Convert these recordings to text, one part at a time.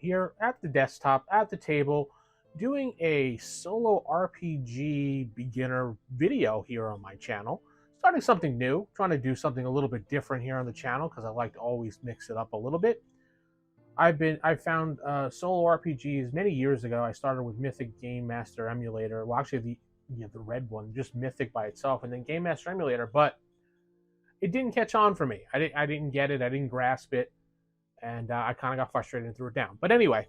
here at the desktop, at the table, doing a solo RPG beginner video here on my channel. Starting something new, trying to do something a little bit different here on the channel because I like to always mix it up a little bit. I found solo RPGs many years ago. I started with Mythic Game Master Emulator. Well, actually the red one, just Mythic by itself, and then Game Master Emulator, but it didn't catch on for me. I didn't get it. I didn't grasp it. And I kind of got frustrated and threw it down. But anyway,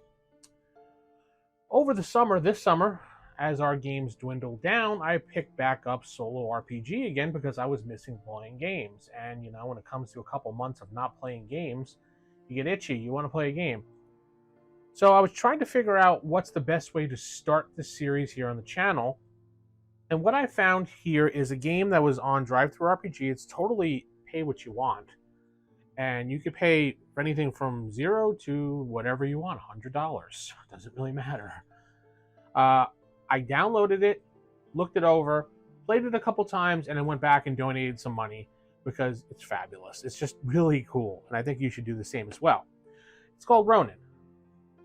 over the summer, this summer, as our games dwindled down, I picked back up solo RPG again because I was missing playing games. And, you know, when it comes to a couple months of not playing games, you get itchy. You want to play a game. So I was trying to figure out what's the best way to start the series here on the channel. And what I found here is a game that was on DriveThruRPG. It's totally pay what you want. And you could pay for anything from $0 to whatever you want, $100. Doesn't really matter. I downloaded it, looked it over, played it a couple times, and then went back and donated some money because it's fabulous. It's just really cool, and I think you should do the same as well. It's called Ronin.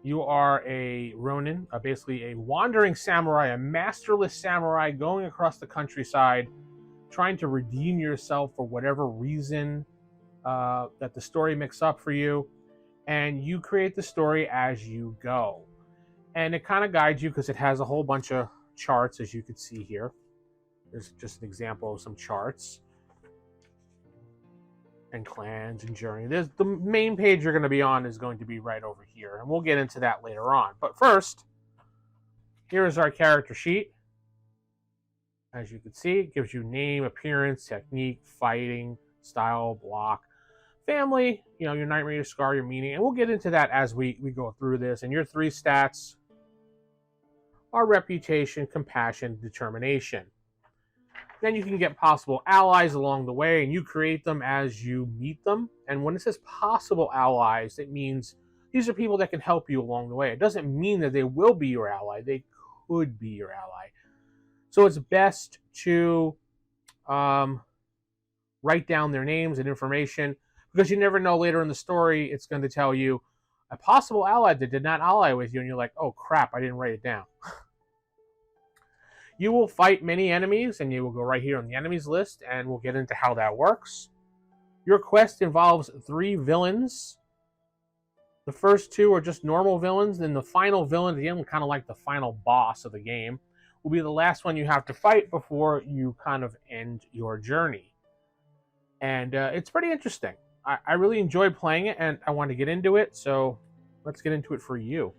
You are a Ronin, basically a wandering samurai, a masterless samurai going across the countryside, trying to redeem yourself for whatever reason that the story makes up for you, and you create the story as you go. And it kind of guides you because it has a whole bunch of charts, as you can see here. There's just an example of some charts. And clans and journey. The main page you're going to be on is going to be right over here, and we'll get into that later on. But first, here is our character sheet. As you can see, it gives you name, appearance, technique, fighting, style, block, family, you know, your nightmare, your scar, your meaning, and we'll get into that as we go through this. And your 3 stats are reputation, compassion, determination. Then you can get possible allies along the way, and you create them as you meet them. And when it says possible allies, it means these are people that can help you along the way. It doesn't mean that they will be your ally. They could be your ally. So it's best to write down their names and information, because you never know, later in the story, it's going to tell you a possible ally that did not ally with you, and you're like, oh crap, I didn't write it down. You will fight many enemies, and you will go right here on the enemies list, and we'll get into how that works. Your quest involves 3 villains. The first 2 are just normal villains, then the final villain at the end, kind of like the final boss of the game, will be the last one you have to fight before you kind of end your journey. And it's pretty interesting. I really enjoyed playing it, and I want to get into it, so let's get into it for you.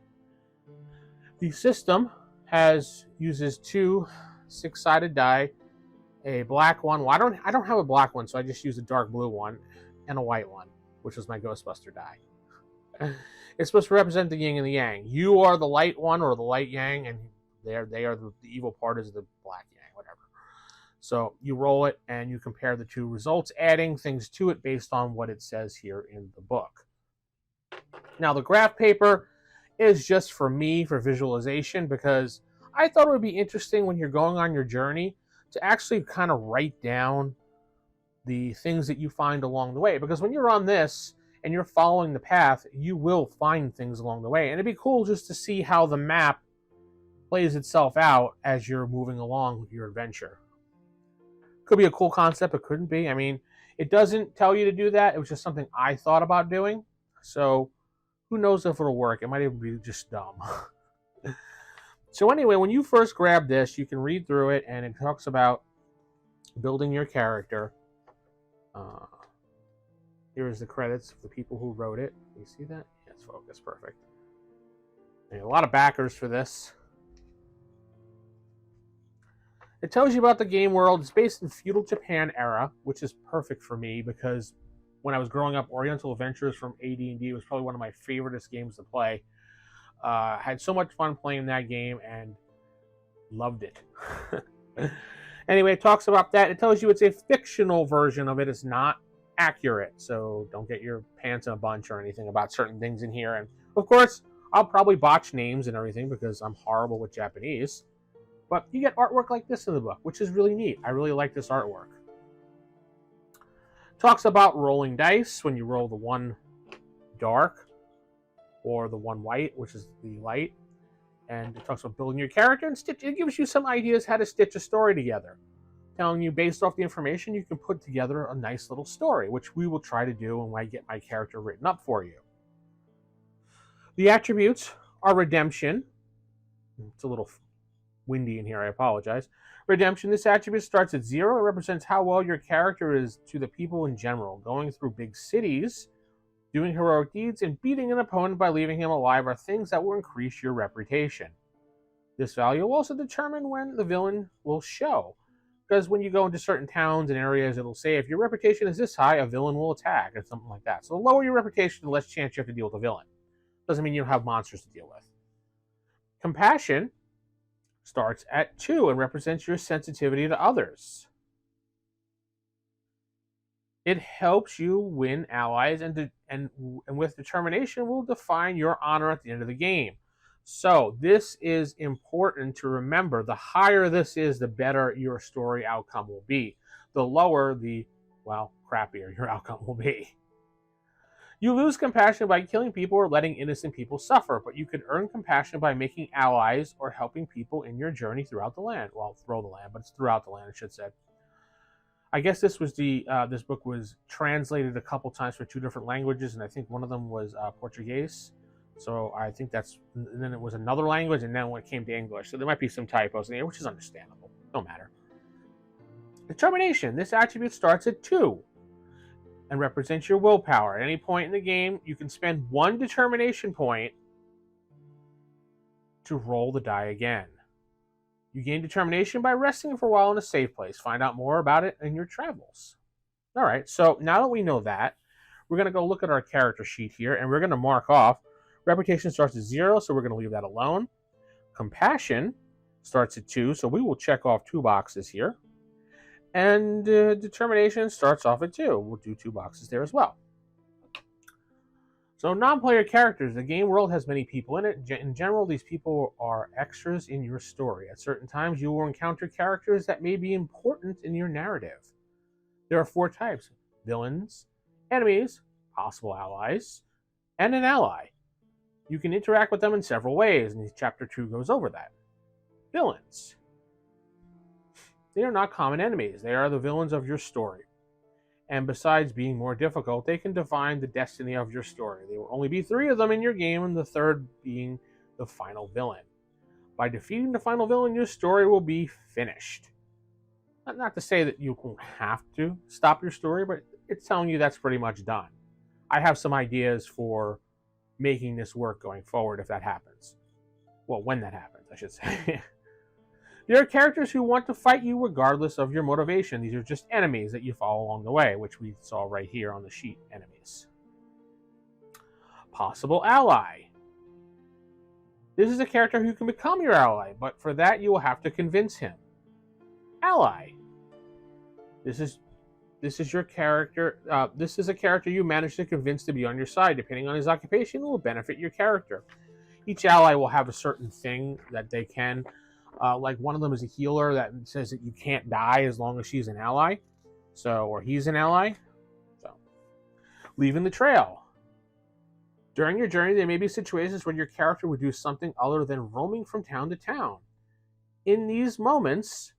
The system uses 2 6-sided die, a black one. Well, I don't have a black one, so I just use a dark blue one, and a white one, which is my Ghostbuster die. It's supposed to represent the yin and the yang. You are the light one, or the light yang, and they are the evil part is the black yang, whatever. So you roll it, and you compare the 2 results, adding things to it based on what it says here in the book. Now, the graph paper is just for me, for visualization, because I thought it would be interesting when you're going on your journey to actually kind of write down the things that you find along the way. Because when you're on this and you're following the path, you will find things along the way. And it'd be cool just to see how the map plays itself out as you're moving along with your adventure. Could be a cool concept, it couldn't be. I mean, it doesn't tell you to do that. It was just something I thought about doing. So who knows if it'll work? It might even be just dumb. So anyway, when you first grab this, you can read through it, and it talks about building your character. Here is the credits of the people who wrote it. You see that? Yes, focus, perfect. And a lot of backers for this. It tells you about the game world. It's based in feudal Japan era, which is perfect for me because when I was growing up, Oriental Adventures from AD&D was probably one of my favoriteest games to play. Had so much fun playing that game and loved it. Anyway, it talks about that. It tells you it's a fictional version of it. It's not accurate, so don't get your pants in a bunch or anything about certain things in here. And of course, I'll probably botch names and everything because I'm horrible with Japanese. But you get artwork like this in the book, which is really neat. I really like this artwork. Talks about rolling dice when you roll the 1 dark. or the one white, which is the light. And it talks about building your character, and it gives you some ideas how to stitch a story together, telling you based off the information you can put together a nice little story, which we will try to do when I get my character written up for you. The attributes are redemption. It's a little windy in here, I apologize. Redemption, this attribute starts at 0. It represents how well your character is to the people in general. Going through big cities, doing heroic deeds, and beating an opponent by leaving him alive are things that will increase your reputation. This value will also determine when the villain will show. Because when you go into certain towns and areas, it'll say if your reputation is this high, a villain will attack, and something like that. So the lower your reputation, the less chance you have to deal with a villain. Doesn't mean you don't have monsters to deal with. Compassion starts at 2 and represents your sensitivity to others. It helps you win allies, and with determination will define your honor at the end of the game. So this is important to remember. The higher this is, the better your story outcome will be. The lower, the, well, crappier your outcome will be. You lose compassion by killing people or letting innocent people suffer, but you can earn compassion by making allies or helping people in your journey throughout the land. Well, through the land, but it's throughout the land, I should say. I guess this was this book was translated a couple times for 2 different languages, and I think one of them was Portuguese. So I think and then it was another language, and then when it came to English. So there might be some typos in here, which is understandable. No matter. Determination. This attribute starts at 2 and represents your willpower. At any point in the game, you can spend 1 determination point to roll the die again. You gain determination by resting for a while in a safe place. Find out more about it in your travels. All right, so now that we know that, we're going to go look at our character sheet here, and we're going to mark off. Reputation starts at 0, so we're going to leave that alone. Compassion starts at 2, so we will check off 2 boxes here. And determination starts off at 2. We'll do 2 boxes there as well. So non-player characters. The game world has many people in it. In general, these people are extras in your story. At certain times, you will encounter characters that may be important in your narrative. There are 4 types: villains, enemies, possible allies, and an ally. You can interact with them in several ways, and Chapter 2 goes over that. Villains. They are not common enemies. They are the villains of your story. And besides being more difficult, they can define the destiny of your story. There will only be 3 of them in your game, and the 3rd being the final villain. By defeating the final villain, your story will be finished. Not to say that you won't have to stop your story, but it's telling you that's pretty much done. I have some ideas for making this work going forward if that happens. Well, when that happens, I should say. There are characters who want to fight you regardless of your motivation. These are just enemies that you follow along the way, which we saw right here on the sheet, enemies. Possible ally. This is a character who can become your ally, but for that you will have to convince him. Ally. This is your character. This is a character you manage to convince to be on your side. Depending on his occupation, it will benefit your character. Each ally will have a certain thing that they can. Like one of them is a healer that says that you can't die as long as she's an ally. Or he's an ally. So, leaving the trail. During your journey, there may be situations where your character would do something other than roaming from town to town. In these moments,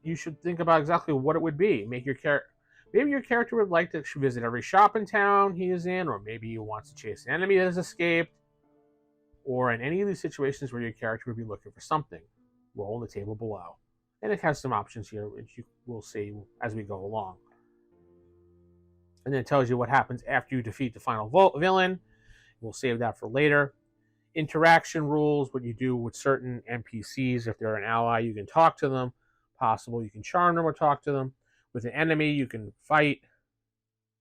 you should think about exactly what it would be. Maybe your character would like to visit every shop in town he is in, or maybe he wants to chase an enemy that has escaped. Or in any of these situations where your character would be looking for something. Roll on the table below. And it has some options here, which you will see as we go along. And then it tells you what happens after you defeat the final villain. We'll save that for later. Interaction rules, what you do with certain NPCs. If they're an ally, you can talk to them. Possible, you can charm them or talk to them. With an enemy, you can fight,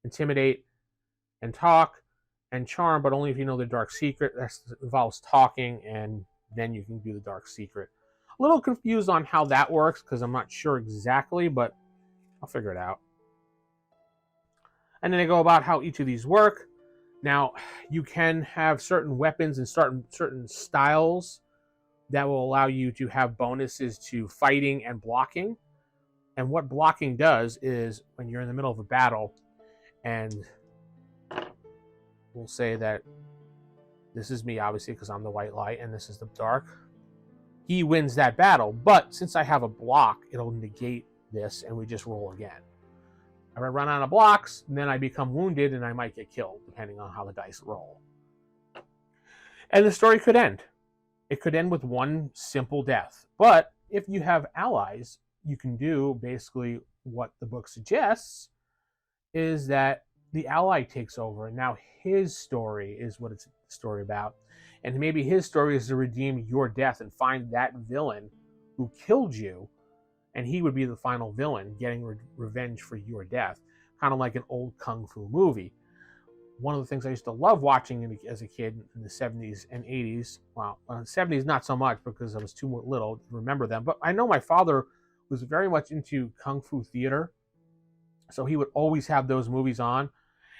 intimidate, and talk. And charm, but only if you know the dark secret. That involves talking, and then you can do the dark secret. A little confused on how that works, because I'm not sure exactly, but I'll figure it out. And then they go about how each of these work. Now, you can have certain weapons and certain styles that will allow you to have bonuses to fighting and blocking. And what blocking does is, when you're in the middle of a battle, and we'll say that this is me, obviously, because I'm the white light, and this is the dark. He wins that battle, but since I have a block, it'll negate this, and we just roll again. If I run out of blocks, then I become wounded, and I might get killed, depending on how the dice roll. And the story could end. It could end with one simple death. But if you have allies, you can do basically what the book suggests, is that the ally takes over, and now his story is what it's a story about. And maybe his story is to redeem your death and find that villain who killed you, and he would be the final villain, getting revenge for your death. Kind of like an old kung fu movie. One of the things I used to love watching as a kid in the 70s and 80s, well, 70s not so much because I was too little to remember them, but I know my father was very much into kung fu theater, so he would always have those movies on.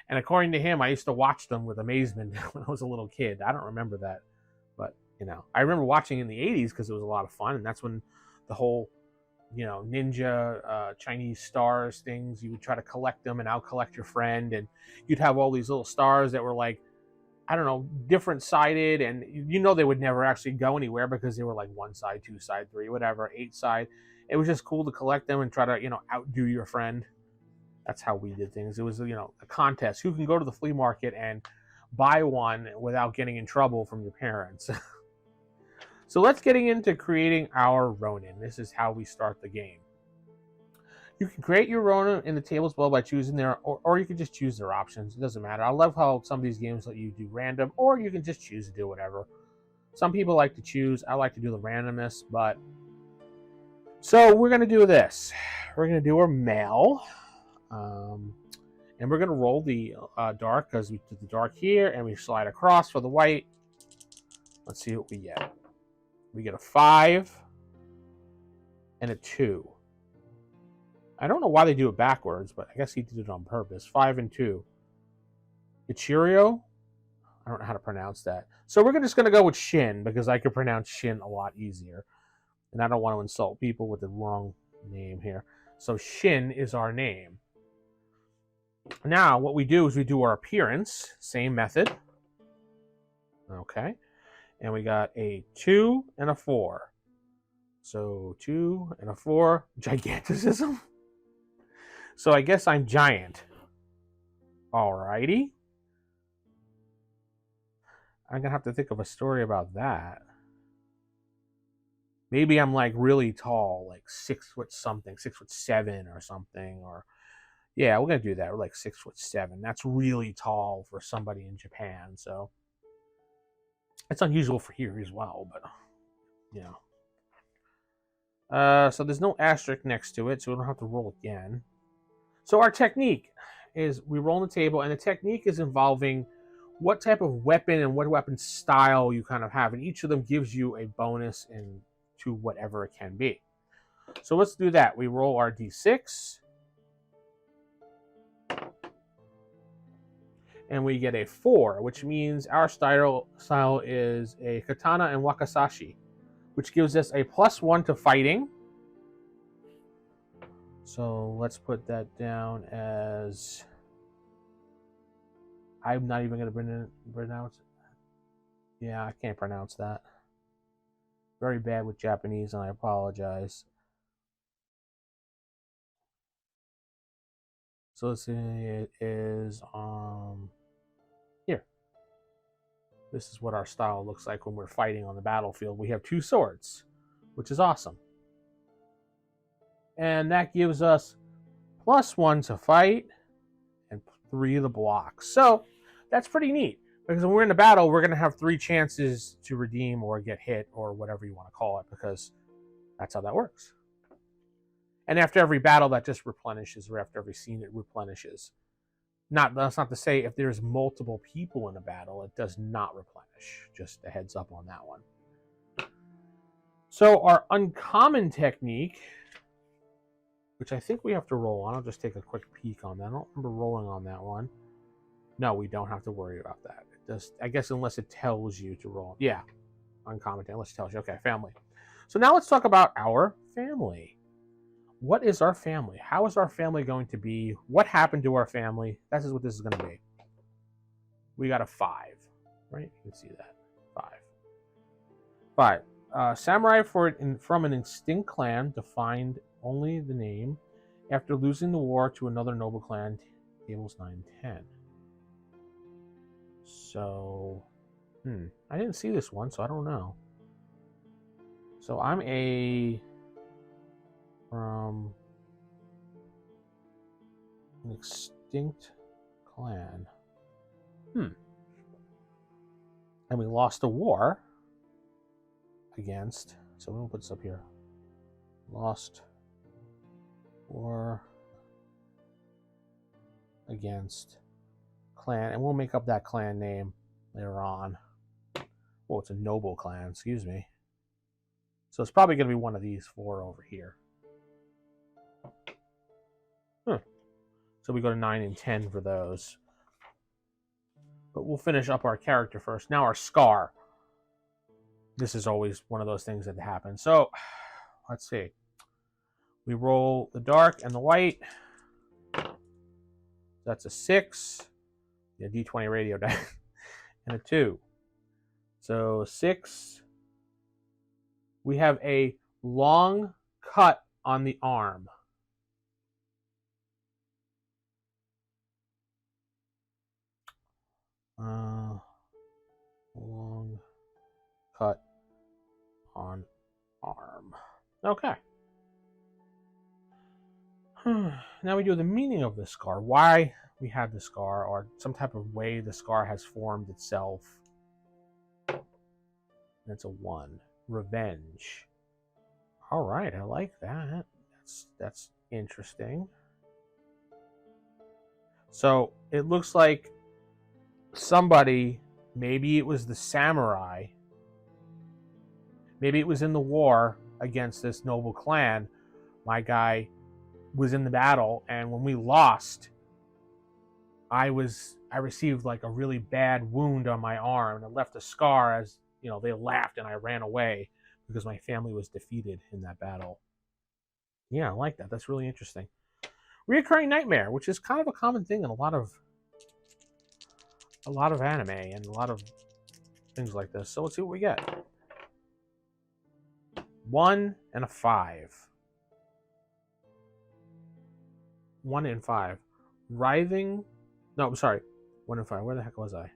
And according to him, I used to watch them with amazement when I was a little kid. I don't remember that. But, I remember watching in the 80s because it was a lot of fun. And that's when the whole, ninja, Chinese stars things, you would try to collect them and out-collect your friend. And you'd have all these little stars that were like, I don't know, different-sided. And they would never actually go anywhere because they were like 1 side, 2 side, 3, whatever, 8 side. It was just cool to collect them and try to, outdo your friend. That's how we did things. It was, a contest. Who can go to the flea market and buy one without getting in trouble from your parents? So let's get into creating our Ronin. This is how we start the game. You can create your Ronin in the tables below by choosing their, or you can just choose their options. It doesn't matter. I love how some of these games let you do random, or you can just choose to do whatever. Some people like to choose. I like to do the randomness, but... So we're going to do this. We're going to do our male. And we're going to roll the dark because we did the dark here, and we slide across for the white. Let's see what we get. We get a 5 and a 2. I don't know why they do it backwards, but I guess he did it on purpose. 5 and 2. Ichirio? I don't know how to pronounce that. So we're just going to go with Shin because I can pronounce Shin a lot easier. And I don't want to insult people with the wrong name here. So Shin is our name. Now, what we do is we do our appearance. Same method. Okay. And we got a 2 and a 4. So 2 and a 4. Giganticism. So I guess I'm giant. Alrighty. I'm going to have to think of a story about that. Maybe I'm like really tall, like 6 foot something, 6'7" or something, or yeah, we're gonna do that. We're like 6'7". That's really tall for somebody in Japan, so it's unusual for here as well, but so there's no asterisk next to it, so we don't have to roll again. So our technique is we roll on the table, and the technique is involving what type of weapon and what weapon style you kind of have, and each of them gives you a bonus to whatever it can be. So let's do that. We roll our d6. And we get a 4, which means our style is a katana and wakizashi, which gives us a +1 to fighting. So let's put that down as... I'm not even going to pronounce it. Yeah, I can't pronounce that. Very bad with Japanese, and I apologize. So let's see, it is here. This is what our style looks like when we're fighting on the battlefield. We have 2 swords, which is awesome. And that gives us +1 to fight and 3 to block. So that's pretty neat. Because when we're in a battle, we're going to have 3 chances to redeem or get hit or whatever you want to call it, because that's how that works. And after every battle, that just replenishes, or after every scene, it replenishes. That's not to say if there's multiple people in a battle, it does not replenish. Just a heads up on that one. So our uncommon technique, which I think we have to roll on. I'll just take a quick peek on that. I don't remember rolling on that one. No, we don't have to worry about that. I guess unless it tells you to roll. Yeah, uncommon, unless it tells you. Okay, family. So now let's talk about our family. What is our family? How is our family going to be? What happened to our family? That is what this is going to be. we got a 5, right? You can see that. 5. Samurai from an extinct clan, defined only the name. After losing the war to another noble clan, tables 9 and 10. So, I didn't see this one, so I don't know. So I'm from an extinct clan. And we lost a war against, so we'll put this up here. Lost war against clan, and we'll make up that clan name later on. Oh, it's a noble clan, excuse me. So it's probably going to be one of these 4 over here. So we go to 9 and 10 for those. But we'll finish up our character first. Now our scar. This is always one of those things that happen. So, let's see. We roll the dark and the white. That's a 6. Yeah, D20 radio die. And a 2. So 6. We have a long cut on the arm. Long cut on arm. Okay. Now we do the meaning of the scar. Why we have the scar, or some type of way the scar has formed itself. That's a 1. Revenge. All right, I like that. That's interesting. So it looks like somebody, maybe it was the samurai, maybe it was in the war against this noble clan. My guy was in the battle, and when we lost, I received like a really bad wound on my arm, and it left a scar. As you know, they laughed and I ran away because my family was defeated in that battle. Yeah, I like that. That's really interesting. Reoccurring nightmare, which is kind of a common thing in a lot of anime and a lot of things like this. So let's see what we get. 1 and a 5. 1 and 5. Writhing. No, I'm sorry. 1 and 5. Where the heck was I?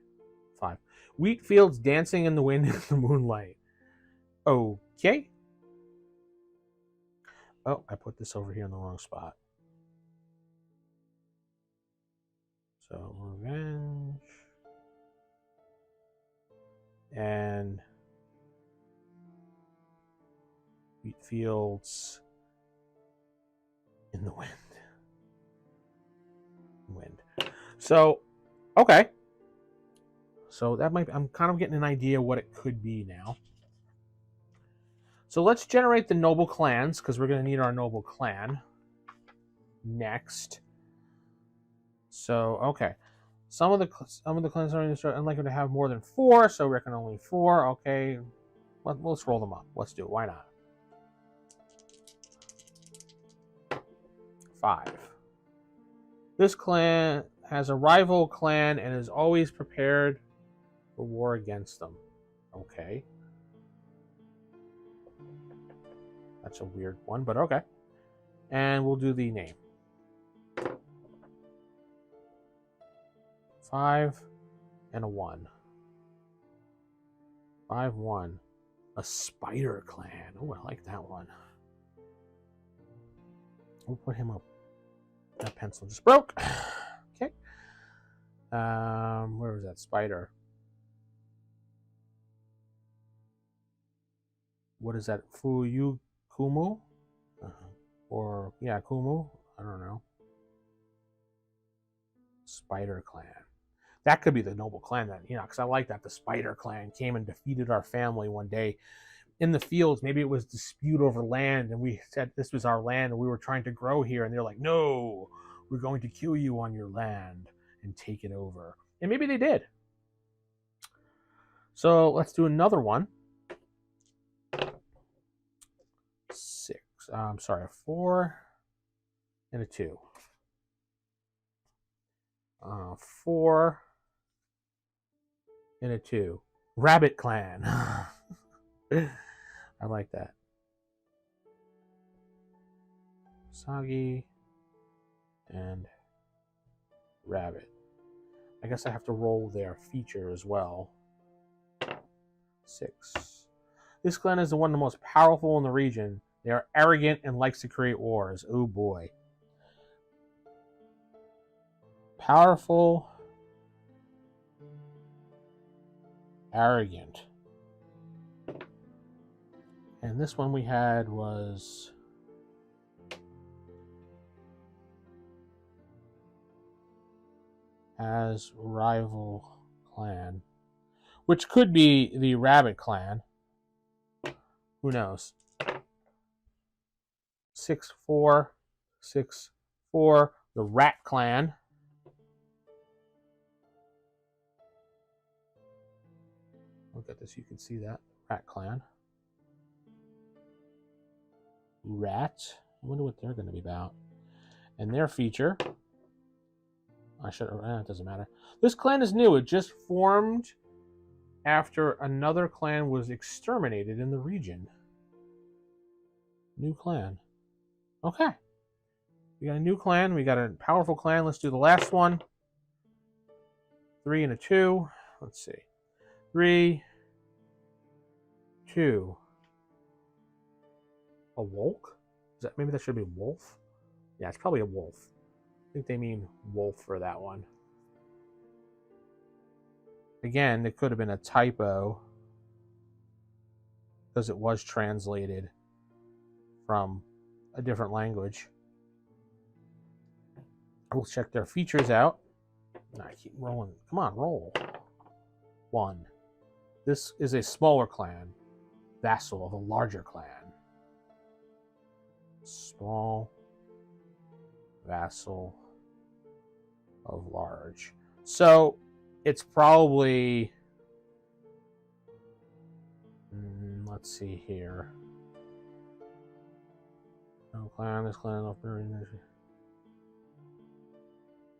5. Wheat fields dancing in the wind in the moonlight. Okay. Oh, I put this over here in the wrong spot. So, revenge. And wheat fields in the wind. So, okay. So that might, I'm kind of getting an idea what it could be now. So let's generate the noble clans, because we're going to need our noble clan next. So, okay. Some of the clans are unlikely to have more than 4, so we reckon only 4. Okay. Let's roll them up. Let's do it. Why not? 5. This clan has a rival clan and is always prepared for war against them. Okay. That's a weird one, but okay. And we'll do the name. 5 and a 1. 5, 1. A spider clan. Oh, I like that one. We'll put him up. That pencil just broke. Okay. Where was that spider? What is that? Fuyu Kumu? Or, yeah, Kumu? I don't know. Spider clan. That could be the noble clan then, you know, because I like that. The spider clan came and defeated our family one day in the fields. Maybe it was dispute over land, and we said this was our land and we were trying to grow here, and they're like, no, we're going to kill you on your land and take it over. And maybe they did. So let's do another one. 6. I'm sorry, a 4 and a 2. 4 and a 2. Rabbit Clan. I like that. Soggy and Rabbit. I guess I have to roll their feature as well. 6. This clan is the one of the most powerful in the region. They are arrogant and likes to create wars. Oh boy. Powerful. Arrogant. And this one we had was as rival clan, which could be the Rabbit Clan. Who knows? 6-4, 6-4, the Rat Clan. Look at this, you can see that. Rat Clan. Rat. I wonder what they're going to be about. And their feature. It doesn't matter. This clan is new. It just formed after another clan was exterminated in the region. New clan. Okay. We got a new clan. We got a powerful clan. Let's do the last one. 3 and a 2. Let's see. 3, 2. A wolf? Maybe that should be wolf? Yeah, it's probably a wolf. I think they mean wolf for that one. Again, it could have been a typo because it was translated from a different language. We'll check their features out. I keep rolling. Come on, roll. 1. This is a smaller clan, vassal of a larger clan. Small, vassal of large. So it's probably, let's see here. No clan, this clan,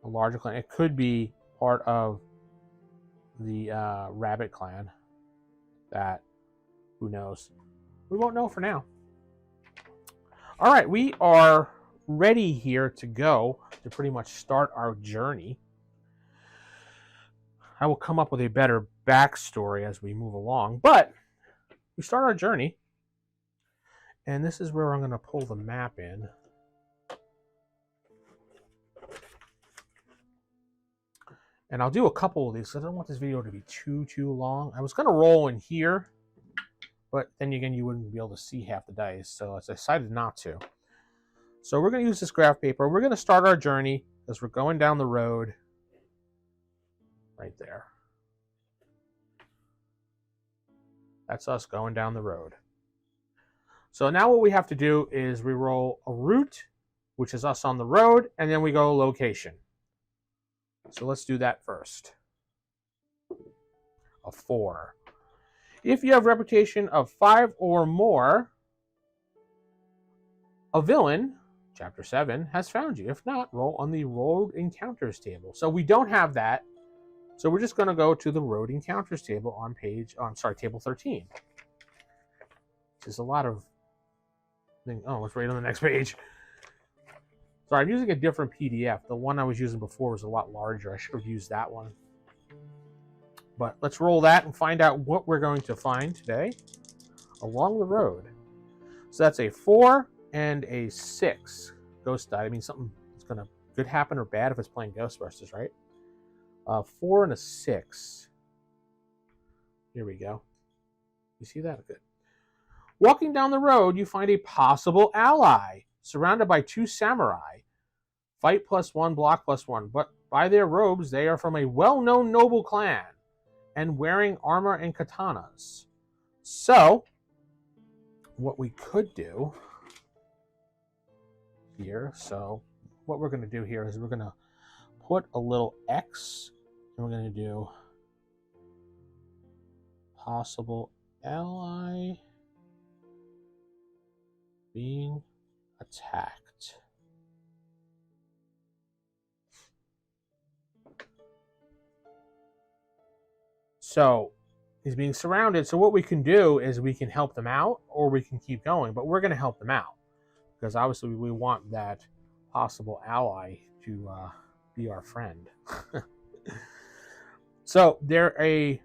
a larger clan. It could be part of the Rabbit Clan. That, who knows? We won't know for now. All right, we are ready here to go to pretty much start our journey. I will come up with a better backstory as we move along, but we start our journey, and this is where I'm going to pull the map in. And I'll do a couple of these because I don't want this video to be too long. I was going to roll in here, but then again, you wouldn't be able to see half the dice, so I decided not to. So we're going to use this graph paper. We're going to start our journey as we're going down the road right there. That's us going down the road. So now what we have to do is we roll a route, which is us on the road, and then we go location. So let's do that first. A 4. If you have reputation of 5 or more, a villain, Chapter 7, has found you. If not, roll on the Road Encounters table. So we don't have that. So we're just going to go to the Road Encounters table on table 13. There's a lot of things. Oh, it's right on the next page. Sorry, I'm using a different PDF. The one I was using before was a lot larger. I should have used that one. But let's roll that and find out what we're going to find today along the road. So that's a 4 and a 6. Ghost die. I mean, something that's going to could happen or bad if it's playing Ghostbusters, right? 4 and a 6. Here we go. You see that? Good. Walking down the road, you find a possible ally surrounded by 2 samurai. Fight +1, block +1. But by their robes, they are from a well-known noble clan and wearing armor and katanas. So, what we could do here, what we're going to do here is we're going to put a little X, and we're going to do possible ally being attacked. So he's being surrounded. So what we can do is we can help them out, or we can keep going. But we're going to help them out because obviously we want that possible ally to be our friend. So they're a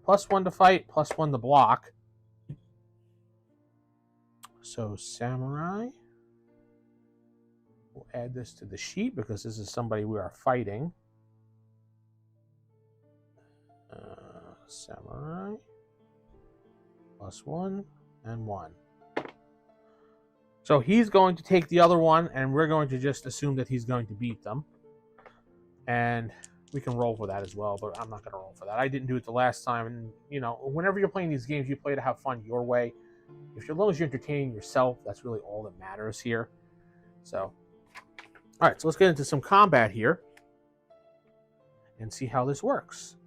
+1 to fight, +1 to block. So samurai. We'll add this to the sheet because this is somebody we are fighting. Samurai. +1 and 1. So he's going to take the other one, and we're going to just assume that he's going to beat them. And we can roll for that as well, but I'm not going to roll for that. I didn't do it the last time. And, you know, whenever you're playing these games, you play to have fun your way. As long as you're entertaining yourself, that's really all that matters here. So, all right, so let's get into some combat here and see how this works.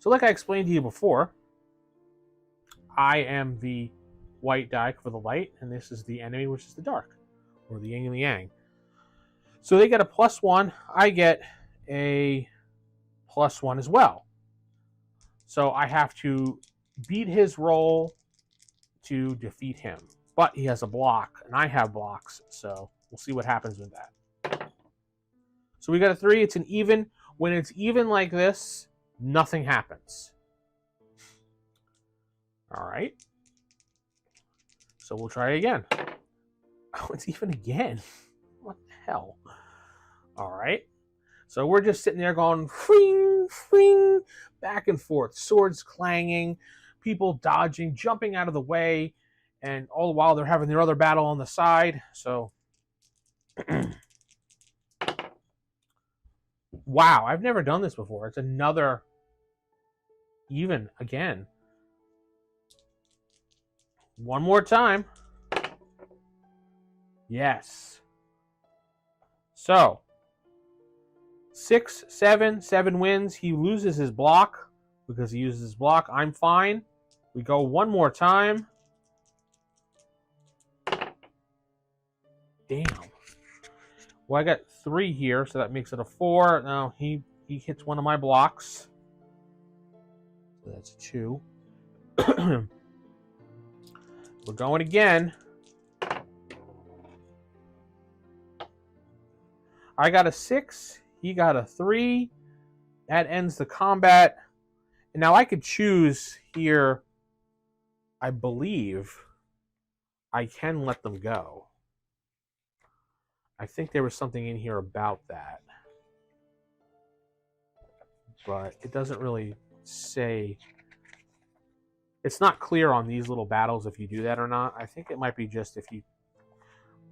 So like I explained to you before, I am the white die for the light, and this is the enemy, which is the dark, or the yin and the yang. So they get a +1. I get a +1 as well. So I have to beat his roll to defeat him. But he has a block, and I have blocks, so we'll see what happens with that. So we got a 3. It's an even. When it's even like this, nothing happens. All right. So we'll try it again. Oh, it's even again. What the hell? All right. So we're just sitting there going, fring, fring, back and forth. Swords clanging, people dodging, jumping out of the way. And all the while, they're having their other battle on the side. So, wow, I've never done this before. It's another even again. One more time. Yes. So, 6, 7, 7 wins. He loses his block because he uses his block. I'm fine. We go one more time. Damn. Well, I got 3 here, so that makes it a 4. Now, he hits one of my blocks. So that's a 2. We're going again. I got a 6. He got a 3. That ends the combat. And now I could choose here. I believe I can let them go. I think there was something in here about that. But it doesn't really say. It's not clear on these little battles if you do that or not. I think it might be just if you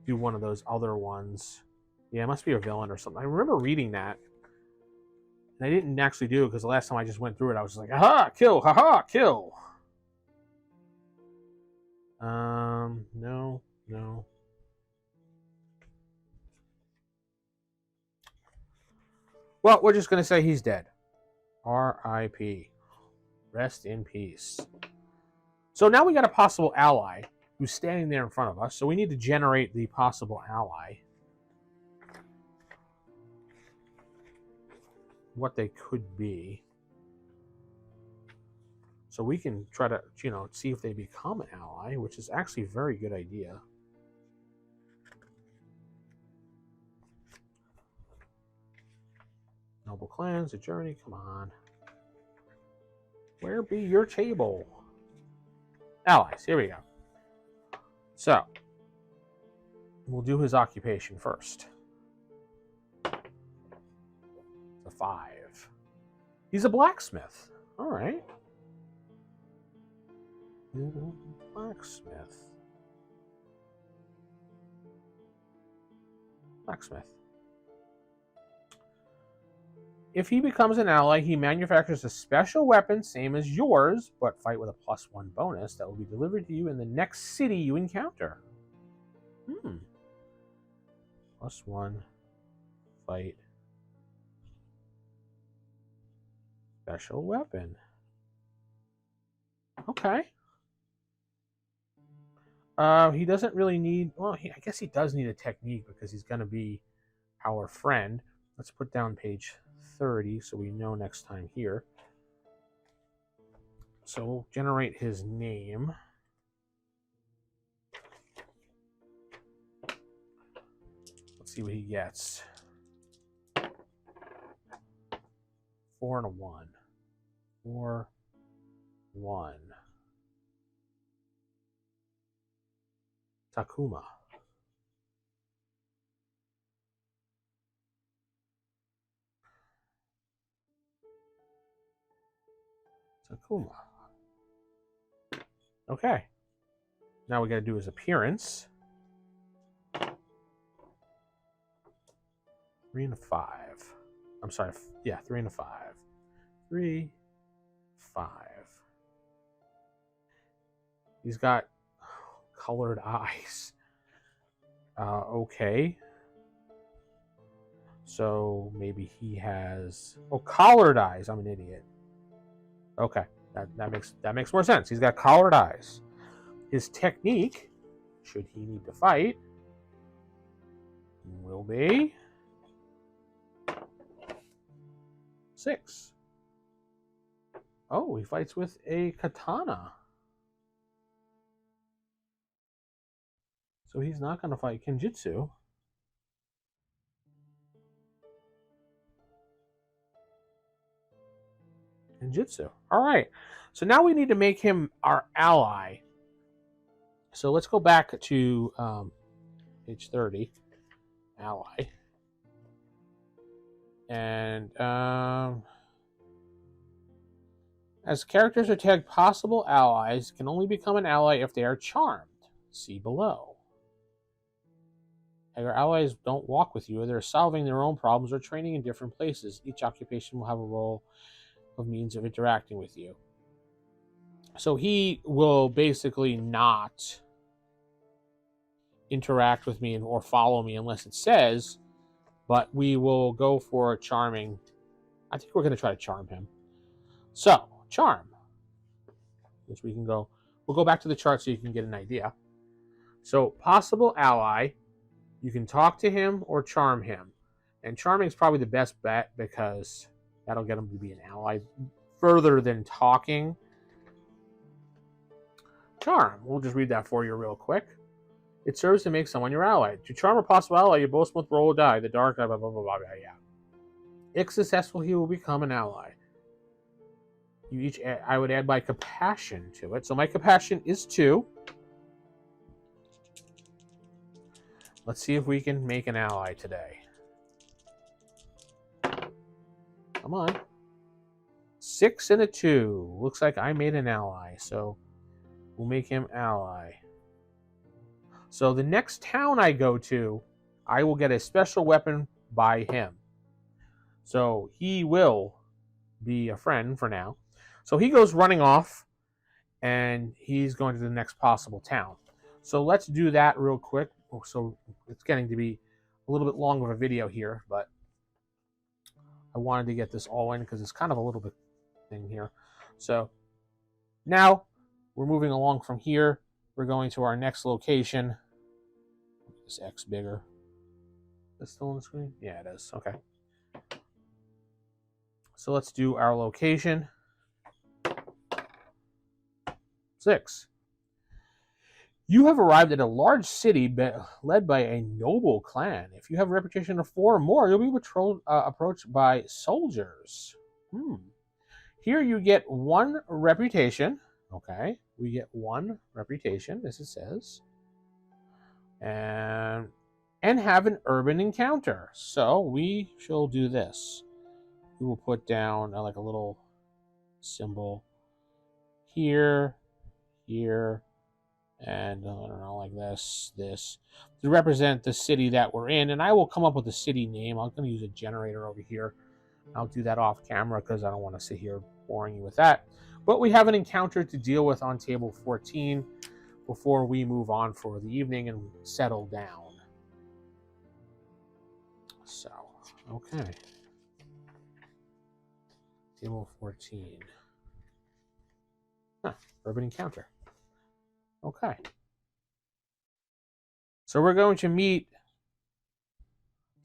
do one of those other ones. Yeah, it must be a villain or something. I remember reading that. And I didn't actually do it because the last time I just went through it, I was just like, aha, kill, haha, kill. No. Well, we're just going to say he's dead. R.I.P. Rest in peace. So now we got a possible ally who's standing there in front of us. So we need to generate the possible ally. What they could be. So we can try to, see if they become an ally, which is actually a very good idea. Noble clans, a journey, come on. Where be your table? Allies, here we go. So, we'll do his occupation first. It's a 5. He's a blacksmith. All right. Blacksmith. If he becomes an ally, he manufactures a special weapon, same as yours, but fight with a +1 bonus that will be delivered to you in the next city you encounter. +1 fight. Special weapon. Okay. He doesn't really need... Well, I guess he does need a technique because he's going to be our friend. Let's put down page 30 so we know next time here. So we'll generate his name. Let's see what he gets. 4 and a 1. 4, 1. Takuma. Takuma. Okay. Now we got to do his appearance. 3 and a 5. I'm sorry. Yeah, 3 and a 5. 3, 5. He's got colored eyes. Okay. So maybe he has collared eyes. I'm an idiot. Okay, that makes more sense. He's got collared eyes. His technique, should he need to fight, will be 6. Oh, he fights with a katana. So he's not going to fight Kenjutsu. Kenjutsu. All right. So now we need to make him our ally. So let's go back to page 30. Ally. And as characters are tagged possible allies, can only become an ally if they are charmed. See below. Your allies don't walk with you. They're solving their own problems or training in different places. Each occupation will have a role of means of interacting with you. So he will basically not interact with me or follow me unless it says, but we will go for a charming. I think we're going to try to charm him. So, charm, which we can go. We'll go back to the chart so you can get an idea. So, possible ally. You can talk to him or charm him. And charming is probably the best bet because that'll get him to be an ally further than talking. Charm. We'll just read that for you real quick. It serves to make someone your ally. To charm a possible ally, you both must roll a die. The dark die, blah, blah, blah, blah, blah, yeah. If successful, he will become an ally. You each, I would add my compassion to it. So my compassion is 2. Let's see if we can make an ally today. Come on. 6 and a 2. Looks like I made an ally. So we'll make him ally. So the next town I go to, I will get a special weapon by him. So he will be a friend for now. So he goes running off, and he's going to the next possible town. So let's do that real quick. So it's getting to be a little bit long of a video here, but I wanted to get this all in because it's kind of a little bit thing here. So now we're moving along from here. We're going to our next location. This X bigger. Is it still on the screen? Yeah, it is. Okay. So let's do our location. 6. You have arrived at a large city led by a noble clan. If you have a reputation of 4 or more, you'll be approached by soldiers. Here you get 1 reputation. Okay, we get 1 reputation, as it says. And have an urban encounter. So we shall do this. We will put down like a little symbol here, here, and I don't know, like this, to represent the city that we're in. And I will come up with a city name. I'm going to use a generator over here. I'll do that off camera because I don't want to sit here boring you with that. But we have an encounter to deal with on table 14 before we move on for the evening and settle down. So, okay. Table 14. Urban encounter. Okay. So we're going to meet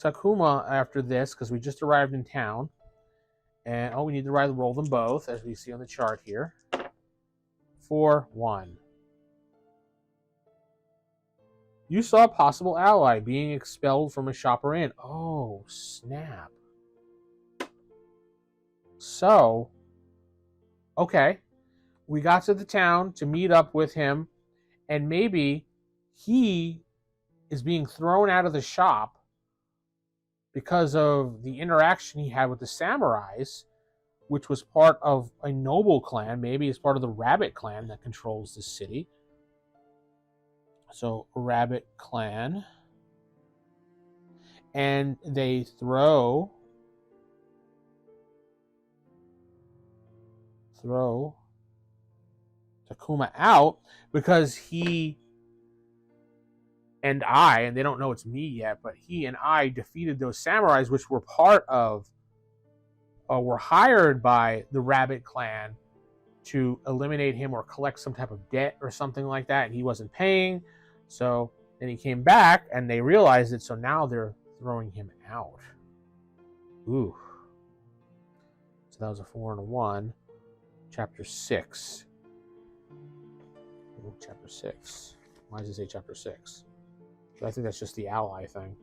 Takuma after this because we just arrived in town. And we need to roll them both, as we see on the chart here. 4-1. You saw a possible ally being expelled from a shopper inn. Oh, snap. So, okay. We got to the town to meet up with him, and maybe he is being thrown out of the shop because of the interaction he had with the samurais, which was part of a noble clan. Maybe it's part of the Rabbit clan that controls this city. So, Rabbit clan. And they throw Takuma out because he and they don't know it's me yet, but he and I defeated those samurais, which were were hired by the Rabbit clan to eliminate him or collect some type of debt or something like that, and he wasn't paying. So then he came back, and they realized it, so now they're throwing him out. Ooh. So that was a 4-1. Chapter 6. Ooh, chapter 6. Why does it say chapter 6? I think that's just the ally thing.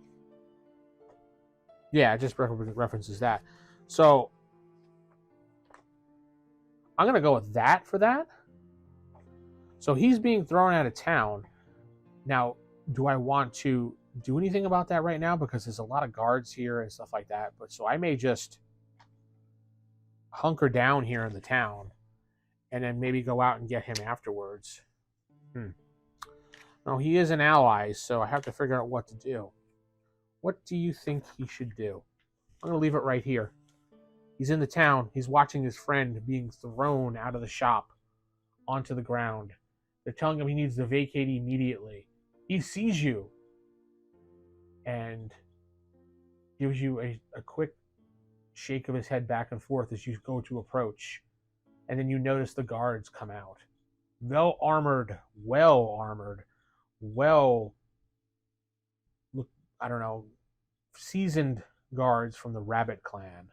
Yeah, it just references that. So I'm going to go with that for that. So he's being thrown out of town. Now, do I want to do anything about that right now? Because there's a lot of guards here and stuff like that. But so I may just hunker down here in the town and then maybe go out and get him afterwards. No, he is an ally, so I have to figure out what to do. What do you think he should do? I'm going to leave it right here. He's in the town. He's watching his friend being thrown out of the shop onto the ground. They're telling him he needs to vacate immediately. He sees you and gives you a quick shake of his head back and forth as you go to approach. And then you notice the guards come out. Well armored, seasoned guards from the Rabbit clan.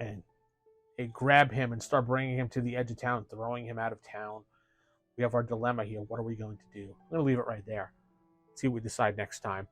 And they grab him and start bringing him to the edge of town, throwing him out of town. We have our dilemma here. What are we going to do? I'm going to leave it right there. See what we decide next time.